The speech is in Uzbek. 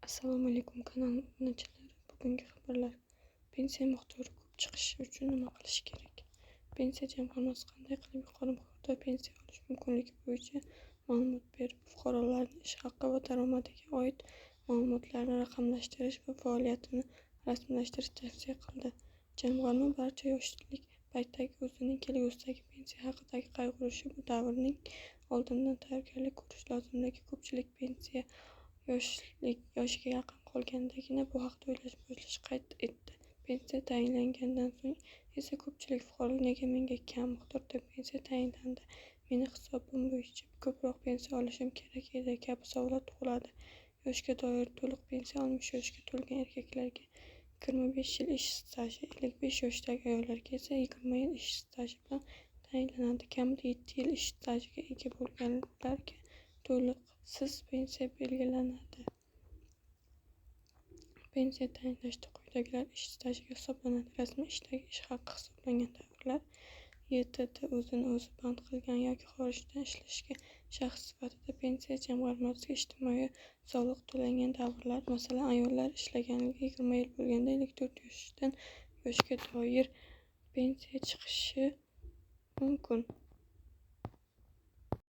Assalomu alaykum kanal obunachilari. Bugungi xabarlar. Pensiya miqdori ko'p chiqishi uchun nima qilish kerak? Pensiya jamg'armasi qanday qilib yuqori miqdorda pensiya olish mumkinligi bo'yicha ma'lumot berib, fuqarolarning ish haqi va daromadiga oid ma'lumotlarni raqamlashtirish va faoliyatini rasmiylashtirishni tavsiya qildi. Jamg'arma barcha yoshlik paytidagi o'zining kelgusidagi pensiya haqidagi qayg'urishi bu davrning oldindan tayyorgarlik ko'rish lozimligi. Ko'pchilik pensiya yoshiga yaqin qolgandagina bu haqda o'ylashni boshlashi qayd etdi. Pensiya tayinlangandan so'ng esa ko'pchilik fuqaro nega menga kam miqdorda pensiya tayinlandi, meni hisobim bo'yicha ko'proq pensiya olishim kerak edi kabi savollar tug'iladi. Yoshga doir to'liq pensiya 60 yoshga to'lgan erkaklarga 25 yil ish staji, 55 yoshdagi ayollarga esa 20 yil ish staji bilan tayinlanadi. Kamida 7 yil ish stajiga ega bo'lganlarga to'liqsiz pensiya belgilanadi. Pensiya tayinlashda quyidagilar ish stajiga hisoblanadi. Rasmiy ishdagi ish haqi hisoblangan davrlar. YTD o'zini o'zi band qilgan yoki xorijdan ishlagan shaxs sifatida pensiya jamg'armasiga ijtimoiy soliq to'lagan davrlar. Masalan, ayollar ishlaganiga 20 yil bo'lganda 54 yoshdan yoshga doir pensiya chiqishi mumkin.